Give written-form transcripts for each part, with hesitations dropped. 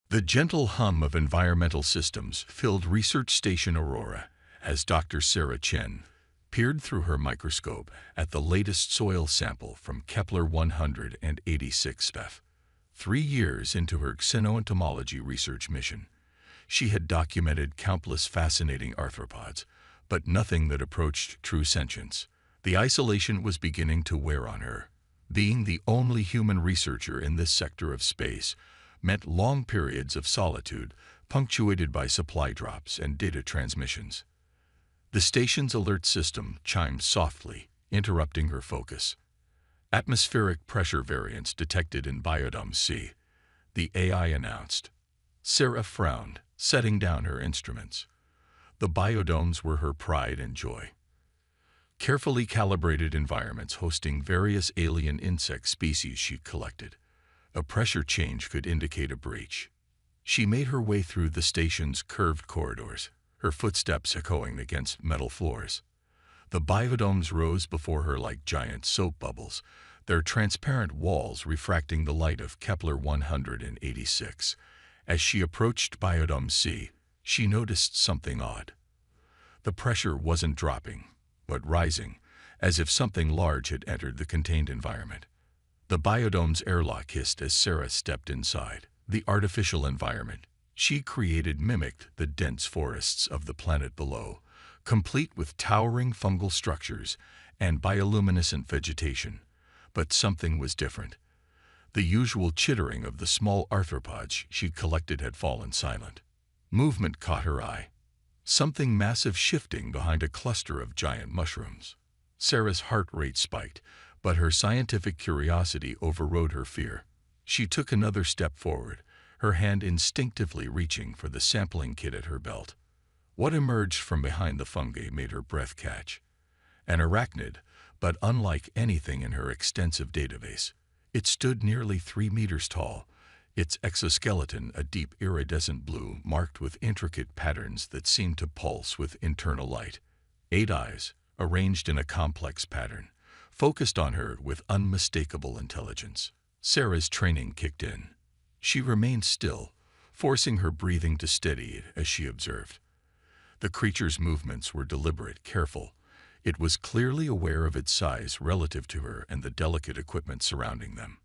The gentle hum of environmental systems filled Research Station Aurora as Dr. Sarah Chen peered through her microscope at the latest soil sample from Kepler 186 Spef. 3 years into her xenoentomology research mission, she had documented countless fascinating arthropods, but nothing that approached true sentience. The isolation was beginning to wear on her. Being the only human researcher in this sector of space meant long periods of solitude, punctuated by supply drops and data transmissions. The station's alert system chimed softly, interrupting her focus. Atmospheric pressure variance detected in Biodome C, the AI announced. Sarah frowned, setting down her instruments. The biodomes were her pride and joy. Carefully calibrated environments hosting various alien insect species she collected. A pressure change could indicate a breach. She made her way through the station's curved corridors, her footsteps echoing against metal floors. The biodomes rose before her like giant soap bubbles, their transparent walls refracting the light of Kepler 186. As she approached Biodome C, she noticed something odd. The pressure wasn't dropping, but rising, as if something large had entered the contained environment. The biodome's airlock hissed as Sarah stepped inside. The artificial environment she created mimicked the dense forests of the planet below, complete with towering fungal structures and bioluminescent vegetation. But something was different. The usual chittering of the small arthropods she collected had fallen silent. Movement caught her eye. Something massive shifting behind a cluster of giant mushrooms. Sarah's heart rate spiked, but her scientific curiosity overrode her fear. She took another step forward, her hand instinctively reaching for the sampling kit at her belt. What emerged from behind the fungi made her breath catch. An arachnid, but unlike anything in her extensive database. It stood nearly 3 meters tall, its exoskeleton a deep iridescent blue marked with intricate patterns that seemed to pulse with internal light. 8 eyes, arranged in a complex pattern, focused on her with unmistakable intelligence. Sarah's training kicked in. She remained still, forcing her breathing to steady as she observed. The creature's movements were deliberate, careful. It was clearly aware of its size relative to her and the delicate equipment surrounding them.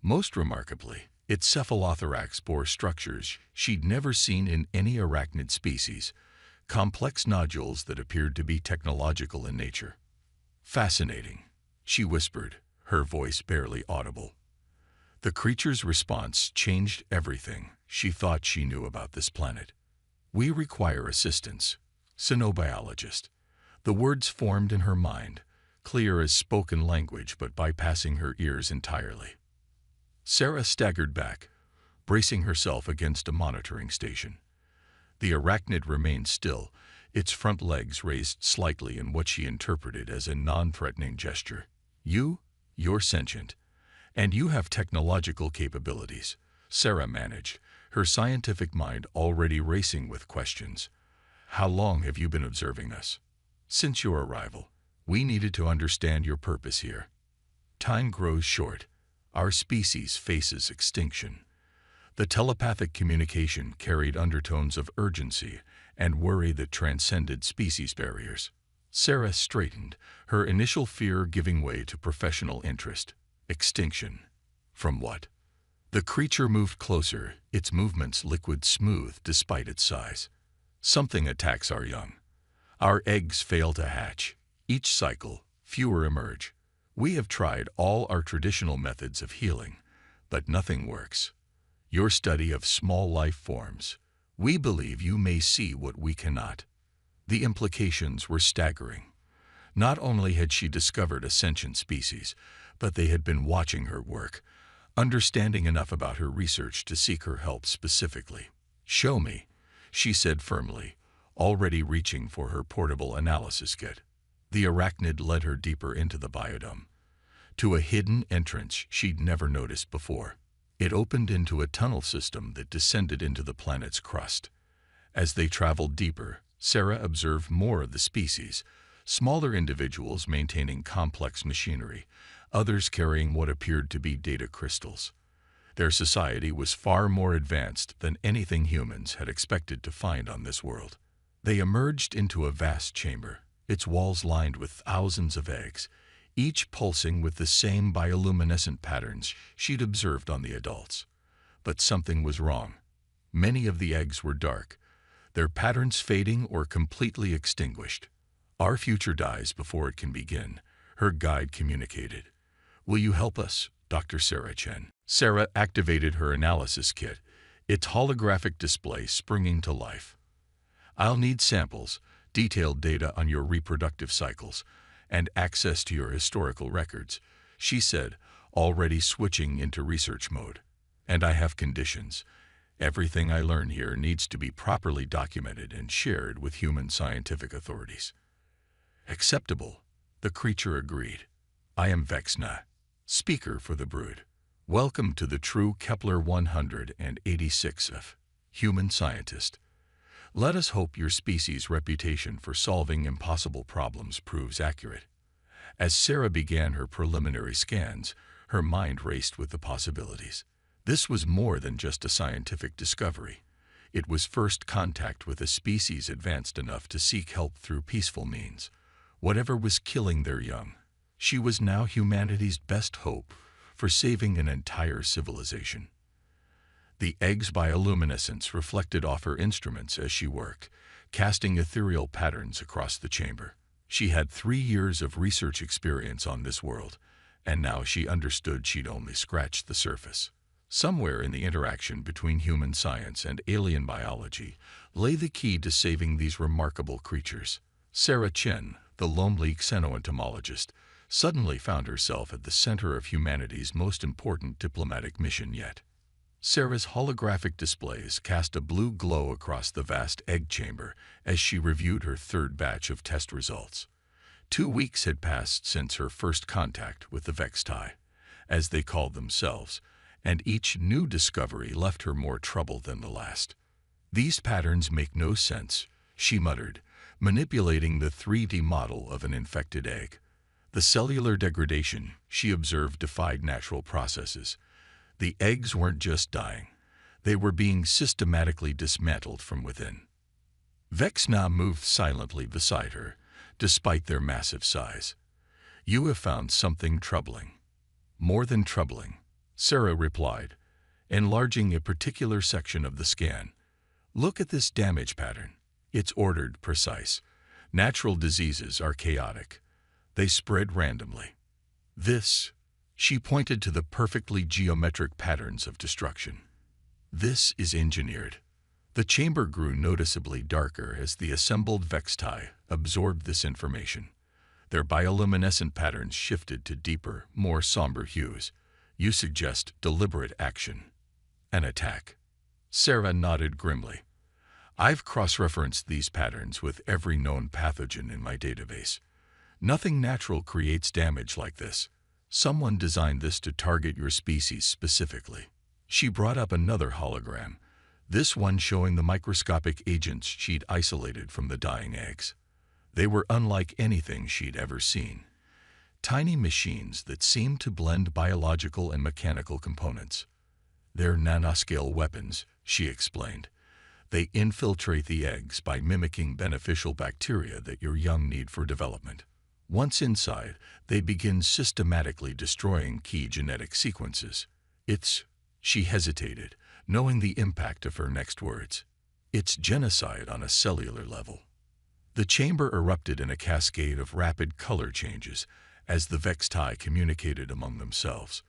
Most remarkably, its cephalothorax bore structures she'd never seen in any arachnid species, complex nodules that appeared to be technological in nature. Fascinating, she whispered, her voice barely audible. The creature's response changed everything she thought she knew about this planet. "We require assistance, xenobiologist." The words formed in her mind, clear as spoken language but bypassing her ears entirely. Sarah staggered back, bracing herself against a monitoring station. The arachnid remained still, its front legs raised slightly in what she interpreted as a non-threatening gesture. You're sentient. And you have technological capabilities," Sarah managed, her scientific mind already racing with questions. "How long have you been observing us?" "Since your arrival. We needed to understand your purpose here." "Time grows short. Our species faces extinction." The telepathic communication carried undertones of urgency and worry that transcended species barriers. Sarah straightened, her initial fear giving way to professional interest. Extinction. From what? The creature moved closer, its movements liquid smooth despite its size. "Something attacks our young. Our eggs fail to hatch. Each cycle, fewer emerge. We have tried all our traditional methods of healing, but nothing works. Your study of small life forms. We believe you may see what we cannot." The implications were staggering. Not only had she discovered a sentient species, but they had been watching her work, understanding enough about her research to seek her help specifically. "Show me," she said firmly, already reaching for her portable analysis kit. The arachnid led her deeper into the biodome, to a hidden entrance she'd never noticed before. It opened into a tunnel system that descended into the planet's crust. As they traveled deeper, Sarah observed more of the species, smaller individuals maintaining complex machinery, others carrying what appeared to be data crystals. Their society was far more advanced than anything humans had expected to find on this world. They emerged into a vast chamber, its walls lined with thousands of eggs, each pulsing with the same bioluminescent patterns she'd observed on the adults. But something was wrong. Many of the eggs were dark, their patterns fading or completely extinguished. "Our future dies before it can begin," her guide communicated. "Will you help us, Dr. Sarah Chen?" Sarah activated her analysis kit, its holographic display springing to life. "I'll need samples, detailed data on your reproductive cycles, and access to your historical records," she said, already switching into research mode. "And I have conditions. Everything I learn here needs to be properly documented and shared with human scientific authorities." "Acceptable," the creature agreed. "I am Vexna, speaker for the brood. Welcome to the true Kepler 186 of human scientist. Let us hope your species' reputation for solving impossible problems proves accurate." As Sarah began her preliminary scans, her mind raced with the possibilities. This was more than just a scientific discovery. It was first contact with a species advanced enough to seek help through peaceful means. Whatever was killing their young, she was now humanity's best hope for saving an entire civilization. The egg's bioluminescence reflected off her instruments as she worked, casting ethereal patterns across the chamber. She had 3 years of research experience on this world, and now she understood she'd only scratched the surface. Somewhere in the interaction between human science and alien biology lay the key to saving these remarkable creatures. Sarah Chen, the lonely xenoentomologist, suddenly found herself at the center of humanity's most important diplomatic mission yet. Sarah's holographic displays cast a blue glow across the vast egg chamber as she reviewed her third batch of test results. 2 weeks had passed since her first contact with the Vextai, as they called themselves, and each new discovery left her more troubled than the last. "These patterns make no sense," she muttered, manipulating the 3D model of an infected egg. The cellular degradation she observed defied natural processes. The eggs weren't just dying. They were being systematically dismantled from within. Vexna moved silently beside her, despite their massive size. "You have found something troubling." "More than troubling," Sarah replied, enlarging a particular section of the scan. "Look at this damage pattern. It's ordered, precise. Natural diseases are chaotic. They spread randomly. This," she pointed to the perfectly geometric patterns of destruction. "This is engineered." The chamber grew noticeably darker as the assembled Vextai absorbed this information. Their bioluminescent patterns shifted to deeper, more somber hues. "You suggest deliberate action. An attack." Sarah nodded grimly. "I've cross-referenced these patterns with every known pathogen in my database. Nothing natural creates damage like this. Someone designed this to target your species specifically." She brought up another hologram, this one showing the microscopic agents she'd isolated from the dying eggs. They were unlike anything she'd ever seen. Tiny machines that seemed to blend biological and mechanical components. "They're nanoscale weapons," she explained. "They infiltrate the eggs by mimicking beneficial bacteria that your young need for development. Once inside, they begin systematically destroying key genetic sequences. It's..." She hesitated, knowing the impact of her next words. "It's genocide on a cellular level." The chamber erupted in a cascade of rapid color changes as the Vextai communicated among themselves.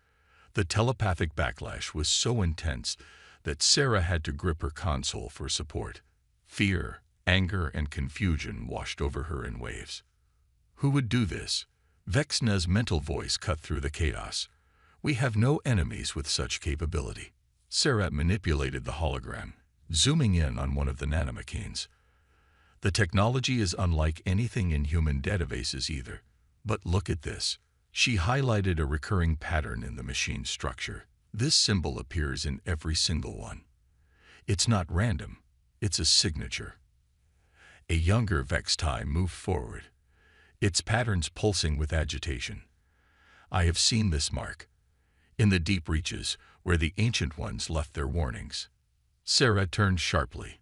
The telepathic backlash was so intense that Sarah had to grip her console for support. Fear, anger, and confusion washed over her in waves. "Who would do this?" Vexna's mental voice cut through the chaos. "We have no enemies with such capability." Sarah manipulated the hologram, zooming in on one of the nanomachines. "The technology is unlike anything in human databases either. But look at this." She highlighted a recurring pattern in the machine's structure. "This symbol appears in every single one. It's not random, it's a signature." A younger Vextai moved forward, its patterns pulsing with agitation. "I have seen this mark. in the deep reaches where the Ancient Ones left their warnings. Sarah turned sharply.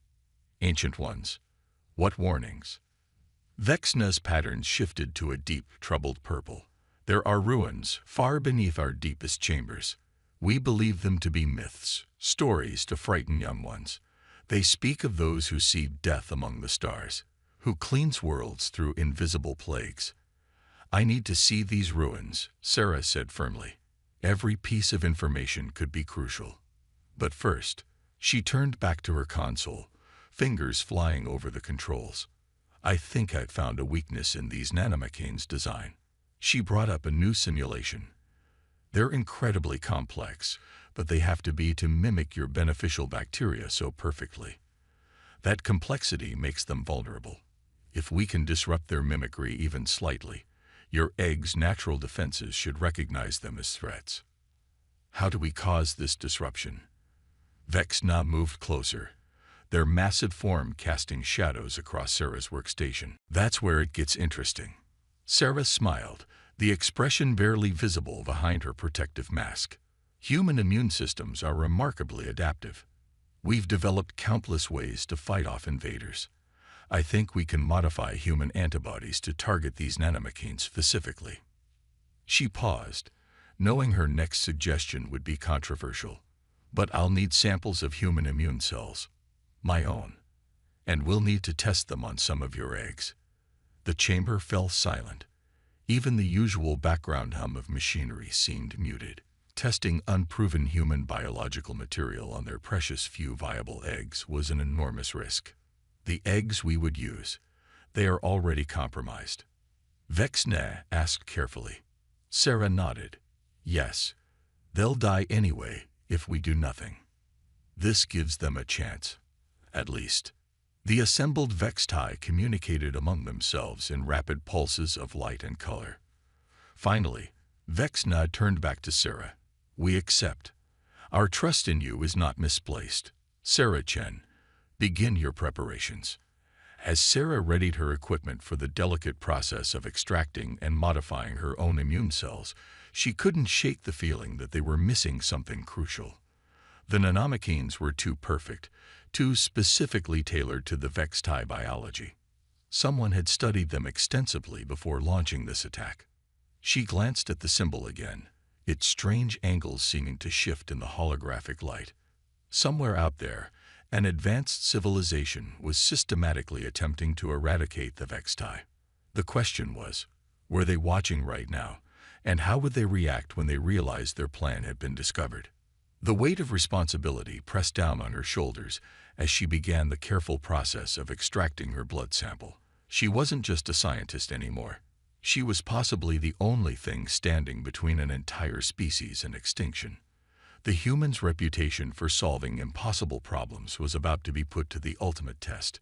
Ancient Ones? What warnings? Vexna's patterns shifted to a deep, troubled purple. There are ruins far beneath our deepest chambers. We believe them to be myths, stories to frighten young ones. They speak of those who see death among the stars, who cleanse worlds through invisible plagues. I need to see these ruins, Sarah said firmly. Every piece of information could be crucial. But first, she turned back to her console, fingers flying over the controls. I think I've found a weakness in these nanomechanes' design. She brought up a new simulation. They're incredibly complex, but they have to be to mimic your beneficial bacteria so perfectly. That complexity makes them vulnerable. If we can disrupt their mimicry even slightly, your egg's natural defenses should recognize them as threats. How do we cause this disruption? Vexna moved closer, their massive form casting shadows across Sarah's workstation. That's where it gets interesting. Sarah smiled, the expression barely visible behind her protective mask. Human immune systems are remarkably adaptive. We've developed countless ways to fight off invaders. I think we can modify human antibodies to target these nanomechanes specifically. She paused, knowing her next suggestion would be controversial. But I'll need samples of human immune cells. My own. And we'll need to test them on some of your eggs. The chamber fell silent. Even the usual background hum of machinery seemed muted. Testing unproven human biological material on their precious few viable eggs was an enormous risk. The eggs we would use, they are already compromised. Vexna asked carefully. Sarah nodded. Yes, they'll die anyway if we do nothing. This gives them a chance, at least. The assembled Vextai communicated among themselves in rapid pulses of light and color. Finally, Vexna turned back to Sarah. We accept. Our trust in you is not misplaced. Sarah Chen, begin your preparations. As Sarah readied her equipment for the delicate process of extracting and modifying her own immune cells, she couldn't shake the feeling that they were missing something crucial. The nanomechanes were too perfect, too specifically tailored to the Vextai biology. Someone had studied them extensively before launching this attack. She glanced at the symbol again, its strange angles seeming to shift in the holographic light. Somewhere out there, an advanced civilization was systematically attempting to eradicate the Vextai. The question was, were they watching right now, and how would they react when they realized their plan had been discovered? The weight of responsibility pressed down on her shoulders as she began the careful process of extracting her blood sample. She wasn't just a scientist anymore. She was possibly the only thing standing between an entire species and extinction. The human's reputation for solving impossible problems was about to be put to the ultimate test.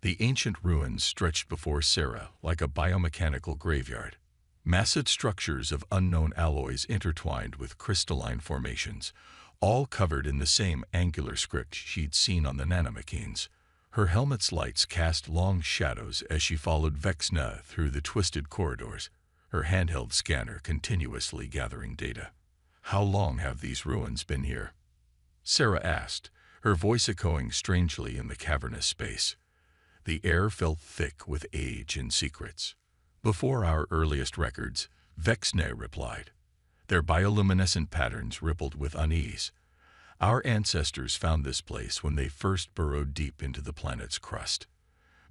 The ancient ruins stretched before Sarah like a biomechanical graveyard. Massive structures of unknown alloys intertwined with crystalline formations, all covered in the same angular script she'd seen on the nanomechanes. Her helmet's lights cast long shadows as she followed Vexna through the twisted corridors, her handheld scanner continuously gathering data. How long have these ruins been here? Sarah asked, her voice echoing strangely in the cavernous space. The air felt thick with age and secrets. Before our earliest records, Vexna replied. Their bioluminescent patterns rippled with unease. Our ancestors found this place when they first burrowed deep into the planet's crust.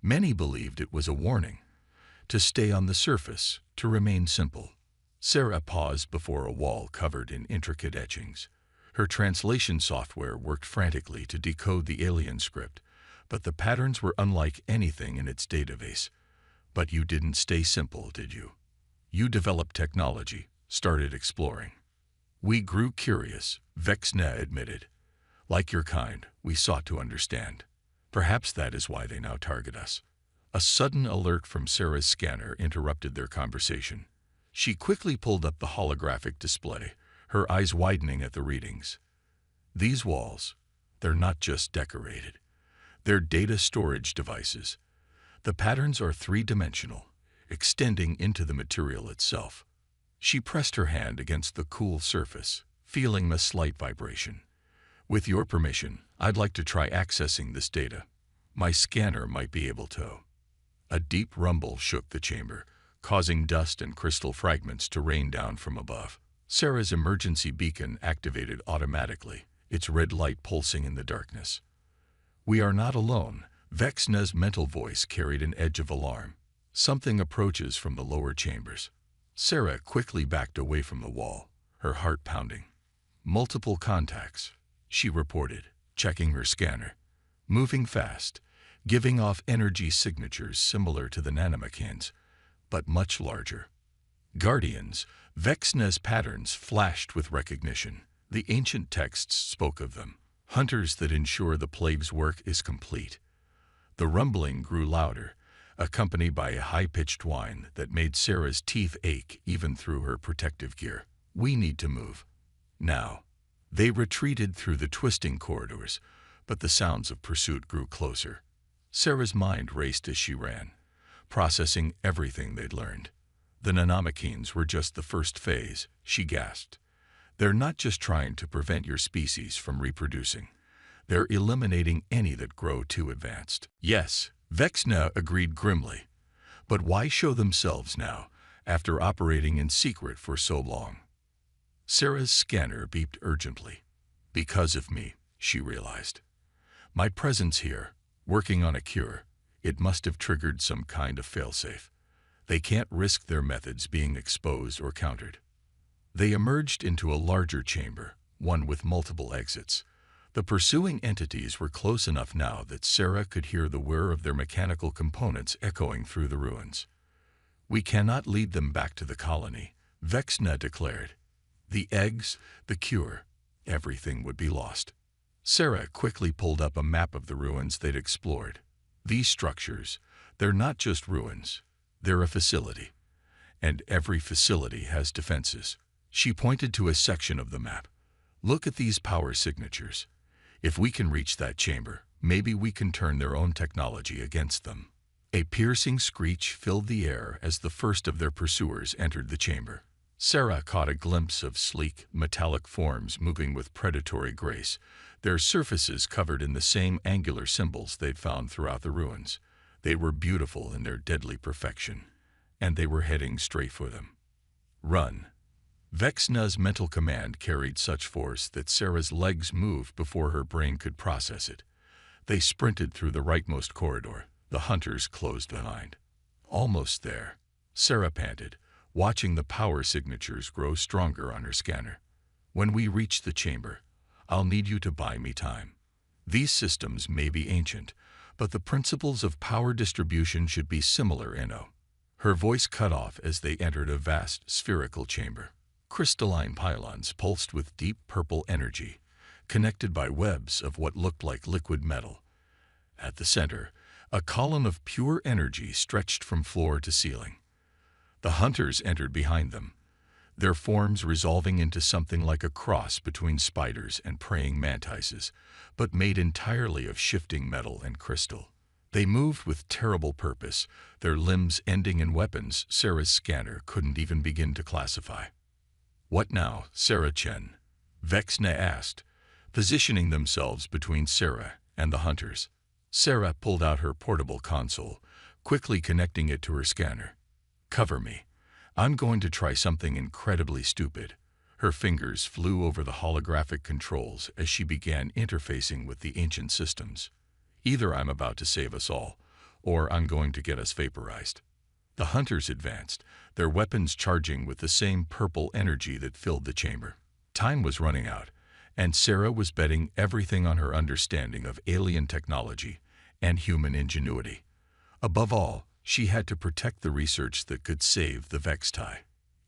Many believed it was a warning, to stay on the surface, to remain simple. Sarah paused before a wall covered in intricate etchings. Her translation software worked frantically to decode the alien script, but the patterns were unlike anything in its database. But you didn't stay simple, did you? You developed technology, started exploring. We grew curious, Vexna admitted. Like your kind, we sought to understand. Perhaps that is why they now target us. A sudden alert from Sarah's scanner interrupted their conversation. She quickly pulled up the holographic display, her eyes widening at the readings. These walls, they're not just decorated. They're data storage devices. The patterns are three-dimensional, extending into the material itself. She pressed her hand against the cool surface, feeling a slight vibration. With your permission, I'd like to try accessing this data. My scanner might be able to. A deep rumble shook the chamber, causing dust and crystal fragments to rain down from above. Sarah's emergency beacon activated automatically, its red light pulsing in the darkness. We are not alone. Vexna's mental voice carried an edge of alarm. Something approaches from the lower chambers. Sarah quickly backed away from the wall, her heart pounding. Multiple contacts, she reported, checking her scanner. Moving fast, giving off energy signatures similar to the nanomechans, but much larger. Guardians, Vexna's patterns flashed with recognition. The ancient texts spoke of them, hunters that ensure the plague's work is complete. The rumbling grew louder, accompanied by a high-pitched whine that made Sarah's teeth ache even through her protective gear. We need to move. Now. They retreated through the twisting corridors, but the sounds of pursuit grew closer. Sarah's mind raced as she ran, processing everything they'd learned. The nanomechans were just the first phase, she gasped. They're not just trying to prevent your species from reproducing. They're eliminating any that grow too advanced. Yes, Vexna agreed grimly. But why show themselves now, after operating in secret for so long? Sarah's scanner beeped urgently. Because of me, she realized. My presence here, working on a cure, it must have triggered some kind of failsafe. They can't risk their methods being exposed or countered. They emerged into a larger chamber, one with multiple exits. The pursuing entities were close enough now that Sarah could hear the whir of their mechanical components echoing through the ruins. We cannot lead them back to the colony, Vexna declared. The eggs, the cure, everything would be lost. Sarah quickly pulled up a map of the ruins they'd explored. These structures, they're not just ruins, they're a facility. And every facility has defenses. She pointed to a section of the map. Look at these power signatures. If we can reach that chamber, maybe we can turn their own technology against them. A piercing screech filled the air as the first of their pursuers entered the chamber. Sarah caught a glimpse of sleek, metallic forms moving with predatory grace, their surfaces covered in the same angular symbols they'd found throughout the ruins. They were beautiful in their deadly perfection, and they were heading straight for them. Run. Vexna's mental command carried such force that Sarah's legs moved before her brain could process it. They sprinted through the rightmost corridor, the hunters closed behind. Almost there, Sarah panted, watching the power signatures grow stronger on her scanner. When we reach the chamber, I'll need you to buy me time. These systems may be ancient, but the principles of power distribution should be similar, Eno. Her voice cut off as they entered a vast, spherical chamber. Crystalline pylons pulsed with deep purple energy, connected by webs of what looked like liquid metal. At the center, a column of pure energy stretched from floor to ceiling. The hunters entered behind them, their forms resolving into something like a cross between spiders and praying mantises, but made entirely of shifting metal and crystal. They moved with terrible purpose, their limbs ending in weapons Sarah's scanner couldn't even begin to classify. What now, Sarah Chen? Vexna asked, positioning themselves between Sarah and the hunters. Sarah pulled out her portable console, quickly connecting it to her scanner. Cover me. I'm going to try something incredibly stupid. Her fingers flew over the holographic controls as she began interfacing with the ancient systems. Either I'm about to save us all, or I'm going to get us vaporized. The hunters advanced, their weapons charging with the same purple energy that filled the chamber. Time was running out, and Sarah was betting everything on her understanding of alien technology and human ingenuity. Above all, she had to protect the research that could save the Vextai,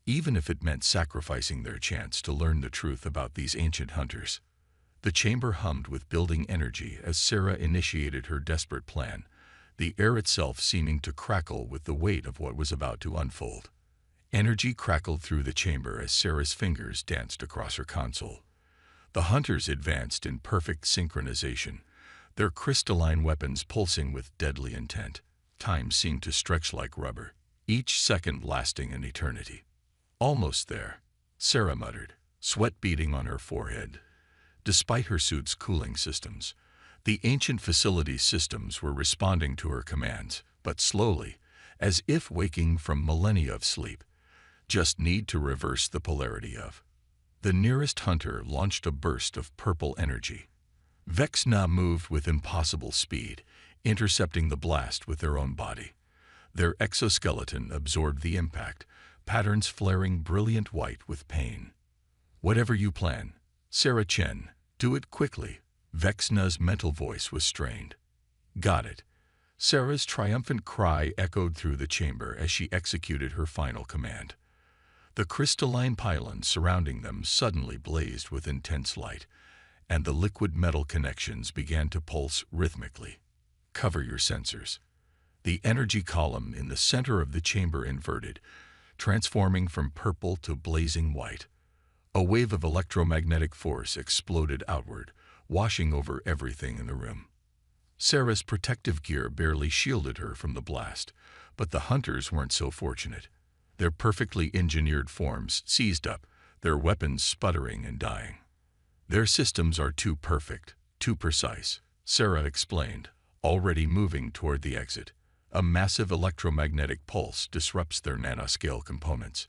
even if it meant sacrificing their chance to learn the truth about these ancient hunters. The chamber hummed with building energy as Sarah initiated her desperate plan, the air itself seeming to crackle with the weight of what was about to unfold. Energy crackled through the chamber as Sarah's fingers danced across her console. The hunters advanced in perfect synchronization, their crystalline weapons pulsing with deadly intent. Time seemed to stretch like rubber, each second lasting an eternity. Almost there, Sarah muttered, sweat beading on her forehead. Despite her suit's cooling systems, the ancient facility's systems were responding to her commands, but slowly, as if waking from millennia of sleep. Just need to reverse the polarity of. The nearest hunter launched a burst of purple energy. Vexna moved with impossible speed, intercepting the blast with their own body. Their exoskeleton absorbed the impact, patterns flaring brilliant white with pain. Whatever you plan, Sarah Chen, do it quickly. Vexna's mental voice was strained. Got it. Sarah's triumphant cry echoed through the chamber as she executed her final command. The crystalline pylons surrounding them suddenly blazed with intense light, and the liquid metal connections began to pulse rhythmically. Cover your sensors. The energy column in the center of the chamber inverted, transforming from purple to blazing white. A wave of electromagnetic force exploded outward, washing over everything in the room. Sarah's protective gear barely shielded her from the blast, but the hunters weren't so fortunate. Their perfectly engineered forms seized up, their weapons sputtering and dying. Their systems are too perfect, too precise, Sarah explained, already moving toward the exit. A massive electromagnetic pulse disrupts their nanoscale components.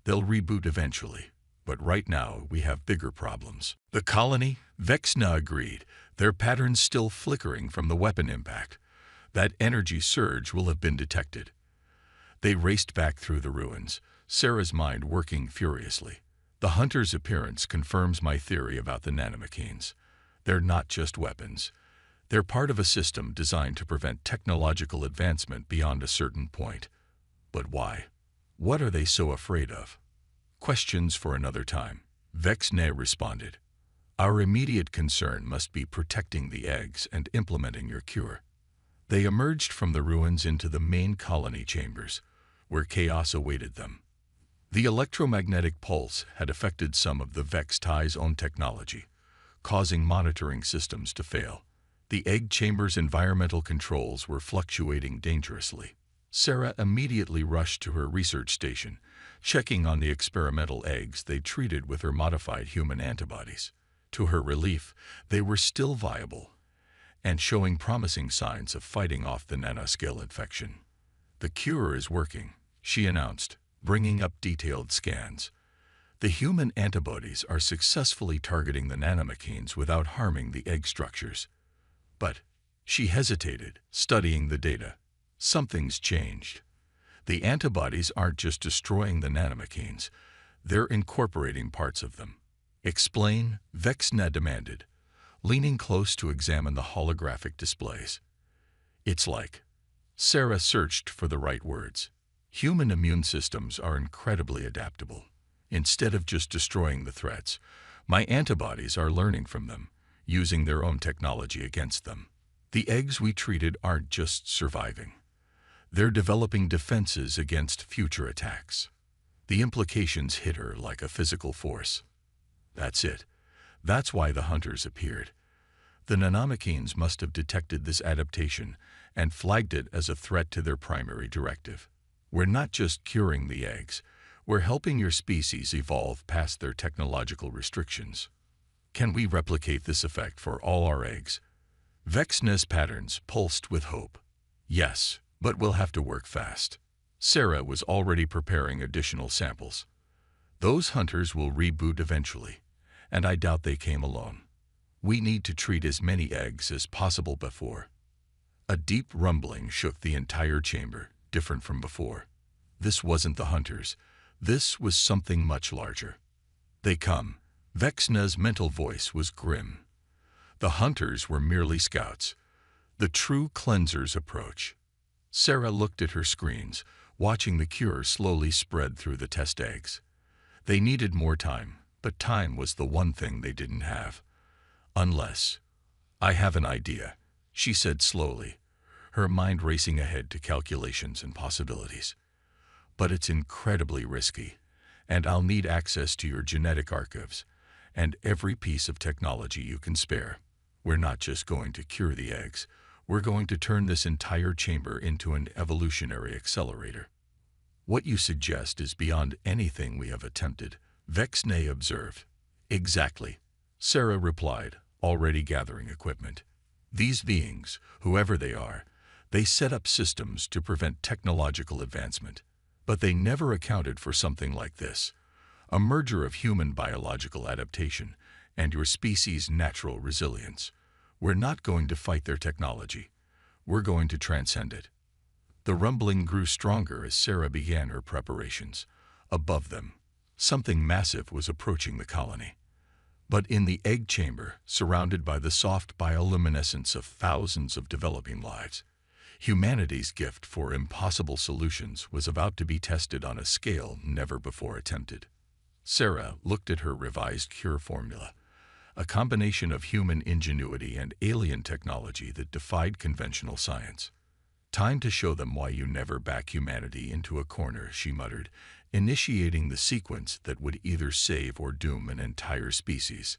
They'll reboot eventually, but right now we have bigger problems. The colony? Vexna agreed, their patterns still flickering from the weapon impact. That energy surge will have been detected. They raced back through the ruins, Sarah's mind working furiously. The hunter's appearance confirms my theory about the nanomachines. They're not just weapons. They're part of a system designed to prevent technological advancement beyond a certain point. But why? What are they so afraid of? Questions for another time. Vexna responded. Our immediate concern must be protecting the eggs and implementing your cure. They emerged from the ruins into the main colony chambers, where chaos awaited them. The electromagnetic pulse had affected some of the Vextai's own technology, causing monitoring systems to fail. The egg chamber's environmental controls were fluctuating dangerously. Sarah immediately rushed to her research station, checking on the experimental eggs they treated with her modified human antibodies. To her relief, they were still viable and showing promising signs of fighting off the nanoscale infection. The cure is working, she announced, bringing up detailed scans. The human antibodies are successfully targeting the nanomachines without harming the egg structures. But she hesitated, studying the data. Something's changed. The antibodies aren't just destroying the nanomachines, they're incorporating parts of them. Explain, Vexna demanded, leaning close to examine the holographic displays. It's like. Sarah searched for the right words. Human immune systems are incredibly adaptable. Instead of just destroying the threats, my antibodies are learning from them, using their own technology against them. The eggs we treated aren't just surviving. They're developing defenses against future attacks. The implications hit her like a physical force. That's it. That's why the hunters appeared. The nanomachines must have detected this adaptation and flagged it as a threat to their primary directive. We're not just curing the eggs, we're helping your species evolve past their technological restrictions. Can we replicate this effect for all our eggs? Vexna's patterns pulsed with hope. Yes, but we'll have to work fast. Sarah was already preparing additional samples. Those hunters will reboot eventually, and I doubt they came alone. We need to treat as many eggs as possible before. A deep rumbling shook the entire chamber, different from before. This wasn't the hunters. This was something much larger. They come. Vexna's mental voice was grim. The hunters were merely scouts. The true cleansers approach. Sarah looked at her screens, watching the cure slowly spread through the test eggs. They needed more time, but time was the one thing they didn't have. Unless. I have an idea, she said slowly, her mind racing ahead to calculations and possibilities. But it's incredibly risky, and I'll need access to your genetic archives and every piece of technology you can spare. We're not just going to cure the eggs, we're going to turn this entire chamber into an evolutionary accelerator. What you suggest is beyond anything we have attempted, Vexna observed. Exactly, Sarah replied, already gathering equipment. These beings, whoever they set up systems to prevent technological advancement. But they never accounted for something like this, a merger of human biological adaptation and your species' natural resilience. We're not going to fight their technology. We're going to transcend it. The rumbling grew stronger as Sarah began her preparations. Above them, something massive was approaching the colony. But in the egg chamber, surrounded by the soft bioluminescence of thousands of developing lives, humanity's gift for impossible solutions was about to be tested on a scale never before attempted. Sarah looked at her revised cure formula, a combination of human ingenuity and alien technology that defied conventional science. Time to show them why you never back humanity into a corner, she muttered, initiating the sequence that would either save or doom an entire species.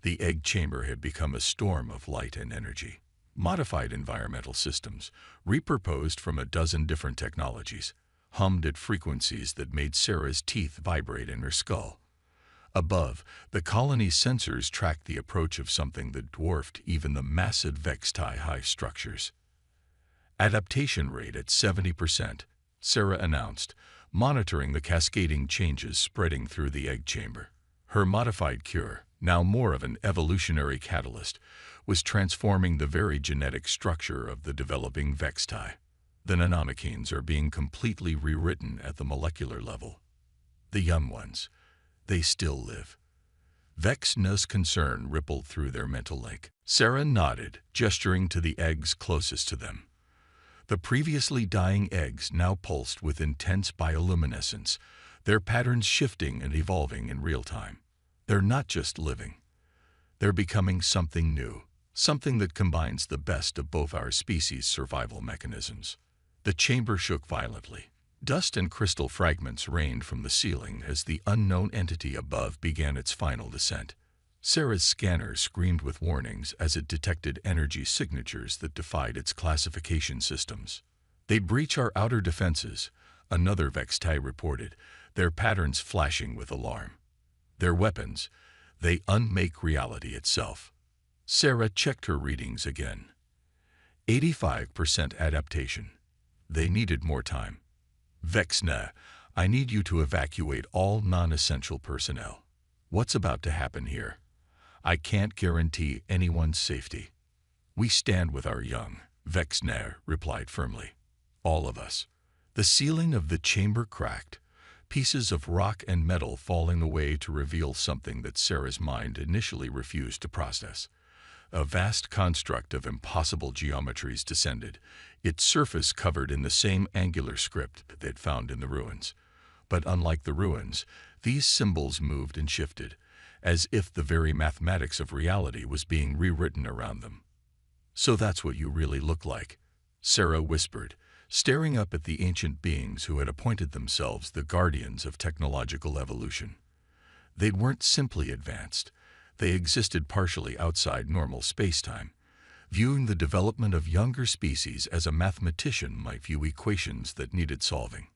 The egg chamber had become a storm of light and energy. Modified environmental systems, repurposed from a dozen different technologies, hummed at frequencies that made Sarah's teeth vibrate in her skull. Above, the colony's sensors tracked the approach of something that dwarfed even the massive Vextai high structures. Adaptation rate at 70%, Sarah announced, monitoring the cascading changes spreading through the egg chamber. Her modified cure, now more of an evolutionary catalyst, was transforming the very genetic structure of the developing Vextai. The nanomachines are being completely rewritten at the molecular level. The young ones, they still live. Vexna's concern rippled through their mental link. Sarah nodded, gesturing to the eggs closest to them. The previously dying eggs now pulsed with intense bioluminescence, their patterns shifting and evolving in real time. They're not just living. They're becoming something new, something that combines the best of both our species' survival mechanisms. The chamber shook violently. Dust and crystal fragments rained from the ceiling as the unknown entity above began its final descent. Sarah's scanner screamed with warnings as it detected energy signatures that defied its classification systems. "They breach our outer defenses," another Vextai reported, their patterns flashing with alarm. "Their weapons, they unmake reality itself." Sarah checked her readings again. 85% adaptation. They needed more time. "Vexna, I need you to evacuate all non-essential personnel." "What's about to happen here?" "I can't guarantee anyone's safety." "We stand with our young," Vexna replied firmly. "All of us." The ceiling of the chamber cracked, pieces of rock and metal falling away to reveal something that Sarah's mind initially refused to process. A vast construct of impossible geometries descended, its surface covered in the same angular script that they'd found in the ruins. But unlike the ruins, these symbols moved and shifted, as if the very mathematics of reality was being rewritten around them. "So that's what you really look like," Sarah whispered, staring up at the ancient beings who had appointed themselves the guardians of technological evolution. They weren't simply advanced. They existed partially outside normal space-time, viewing the development of younger species as a mathematician might view equations that needed solving.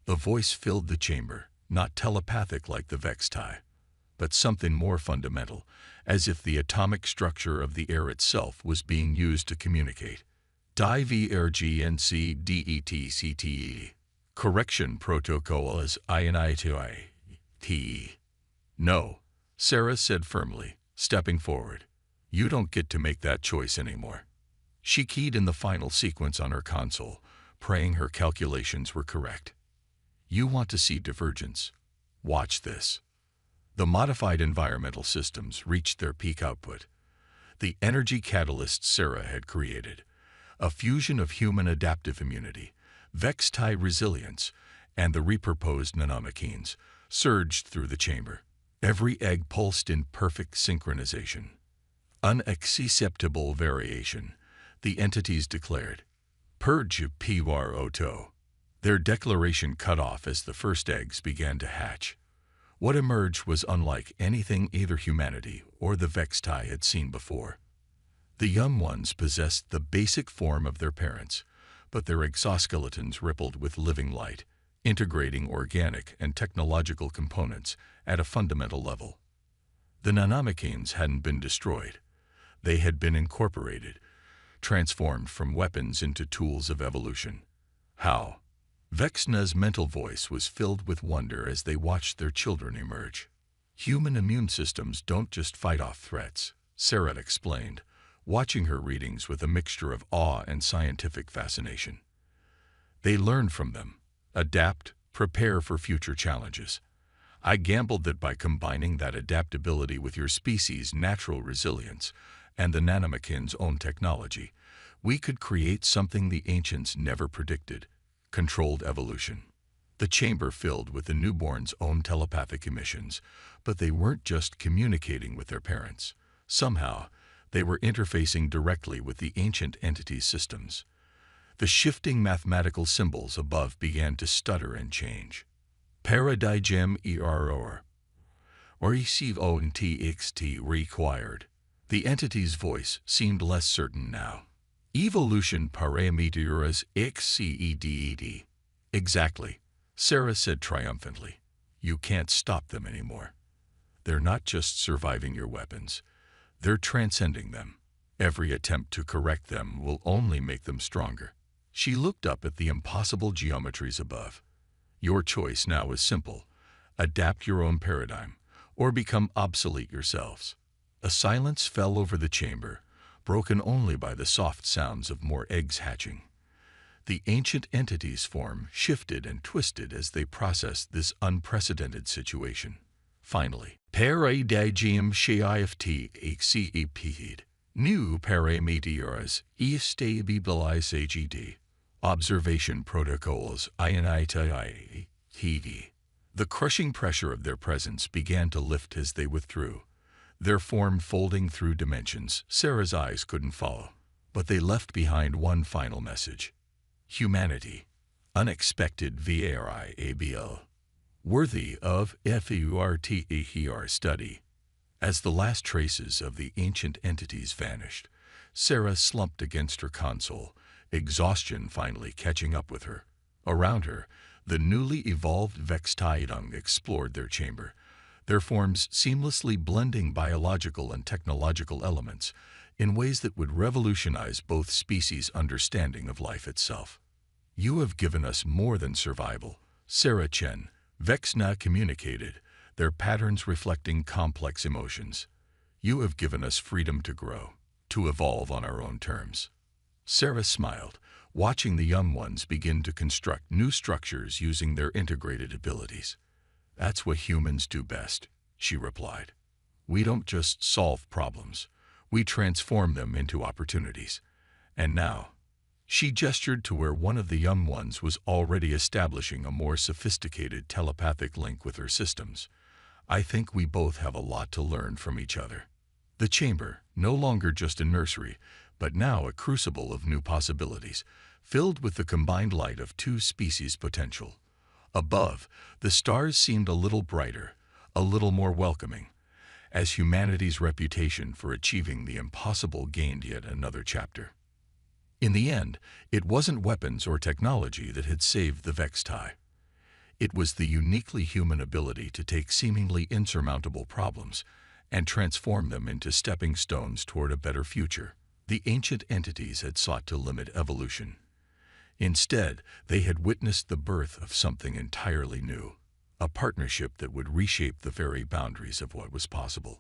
The voice filled the chamber, not telepathic like the Vextai, but something more fundamental, as if the atomic structure of the air itself was being used to communicate. "DVRGNCDETCTE. Correction protocol as INITI." "No," Sarah said firmly, stepping forward. "You don't get to make that choice anymore." She keyed in the final sequence on her console, praying her calculations were correct. "You want to see divergence? Watch this." The modified environmental systems reached their peak output. The energy catalyst Sarah had created, a fusion of human adaptive immunity, Vextai resilience, and the repurposed nanomachines, surged through the chamber. Every egg pulsed in perfect synchronization. "Unacceptable variation," the entities declared. "Purge Pwar Oto." Their declaration cut off as the first eggs began to hatch. What emerged was unlike anything either humanity or the Vextai had seen before. The young ones possessed the basic form of their parents, but their exoskeletons rippled with living light, integrating organic and technological components at a fundamental level. The nanomachines hadn't been destroyed. They had been incorporated, transformed from weapons into tools of evolution. How? Vexna's mental voice was filled with wonder as they watched their children emerge. Human immune systems don't just fight off threats, Sarah explained, watching her readings with a mixture of awe and scientific fascination. They learn from them, adapt, prepare for future challenges. I gambled that by combining that adaptability with your species' natural resilience and the nanomachines' own technology, we could create something the ancients never predicted: controlled evolution. The chamber filled with the newborns' own telepathic emissions, but they weren't just communicating with their parents. Somehow, they were interfacing directly with the ancient entities' systems. The shifting mathematical symbols above began to stutter and change. Paradigm error, or receive ONTXT required. The entity's voice seemed less certain now. Evolution parameters XCEDED. Exactly, Sarah said triumphantly. You can't stop them anymore. They're not just surviving your weapons. They're transcending them. Every attempt to correct them will only make them stronger. She looked up at the impossible geometries above. Your choice now is simple: adapt your own paradigm, or become obsolete yourselves. A silence fell over the chamber, broken only by the soft sounds of more eggs hatching. The ancient entities' form shifted and twisted as they processed this unprecedented situation. Finally, paradigm shift exceed. New parameters estabilized. Observation protocols initiated. The crushing pressure of their presence began to lift as they withdrew, their form folding through dimensions Sarah's eyes couldn't follow. But they left behind one final message: humanity, unexpected variable, worthy of FURTER study. As the last traces of the ancient entities vanished, Sarah slumped against her console, exhaustion finally catching up with her. Around her, the newly evolved Vextidung explored their chamber, their forms seamlessly blending biological and technological elements in ways that would revolutionize both species' understanding of life itself. You have given us more than survival, Sarah Chen, Vexna communicated, their patterns reflecting complex emotions. You have given us freedom to grow, to evolve on our own terms. Sarah smiled, watching the young ones begin to construct new structures using their integrated abilities. That's what humans do best, she replied. We don't just solve problems, we transform them into opportunities. And now, she gestured to where one of the young ones was already establishing a more sophisticated telepathic link with her systems. I think we both have a lot to learn from each other. The chamber, no longer just a nursery, but now a crucible of new possibilities, filled with the combined light of two species' potential. Above, the stars seemed a little brighter, a little more welcoming, as humanity's reputation for achieving the impossible gained yet another chapter. In the end, it wasn't weapons or technology that had saved the Vexti. It was the uniquely human ability to take seemingly insurmountable problems and transform them into stepping stones toward a better future. The ancient entities had sought to limit evolution. Instead, they had witnessed the birth of something entirely new, a partnership that would reshape the very boundaries of what was possible.